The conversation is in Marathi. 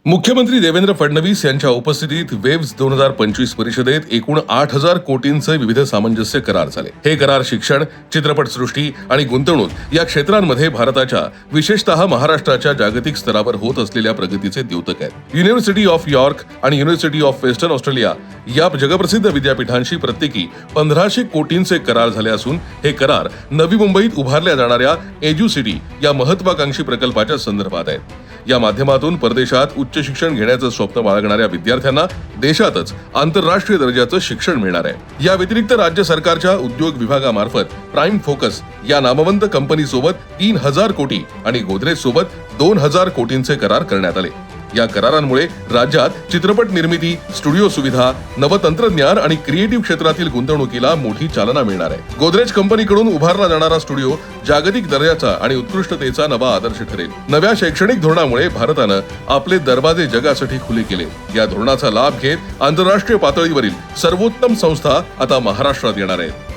मुख्यमंत्री देवेंद्र फडणवीस यांच्या उपस्थितीत वेव्स 2025 परिषदेत एकूण 8,000 कोटींचे विविध सामंजस्य करार झाले. हे करार शिक्षण, चित्रपटसृष्टी आणि गुंतवणूक या क्षेत्रांमध्ये भारताच्या, विशेषतः महाराष्ट्राच्या जागतिक स्तरावर होत असलेल्या प्रगतीचे द्योतक आहेत. युनिव्हर्सिटी ऑफ यॉर्क आणि युनिव्हर्सिटी ऑफ वेस्टर्न ऑस्ट्रेलिया या जगप्रसिद्ध विद्यापीठांशी प्रत्येकी 1,500 कोटींचे करार झाले असून हे करार नवी मुंबईत उभारल्या जाणाऱ्या एज्युसिटी या महत्वाकांक्षी प्रकल्पाच्या संदर्भात आहेत. या माध्यमातून परदेशात उच्च शिक्षण घेण्याचं स्वप्न बाळगणाऱ्या विद्यार्थ्यांना देशातच आंतरराष्ट्रीय दर्जाचं शिक्षण मिळणार आहे. या व्यतिरिक्त राज्य सरकारच्या उद्योग विभागामार्फत प्राईम फोकस या नामवंत कंपनीसोबत 3,000 कोटी आणि गोदरेज सोबत 2,000 कोटींचे करार करण्यात आले. या करारांमुळे राज्यात चित्रपट निर्मिती, स्टुडिओ सुविधा, नवतंत्रज्ञान आणि क्रिएटिव्ह क्षेत्रातील गुंतवणुकीला मोठी चालना मिळणार आहे. गोदरेज कंपनीकडून उभारला जाणारा स्टुडिओ जागतिक दर्जाचा आणि उत्कृष्टतेचा नवा आदर्श ठरेल. नव्या शैक्षणिक धोरणामुळे भारतानं आपले दरवाजे जगासाठी खुले केले. या धोरणाचा लाभ घेत आंतरराष्ट्रीय पातळीवरील सर्वोत्तम संस्था आता महाराष्ट्रात येणार आहेत.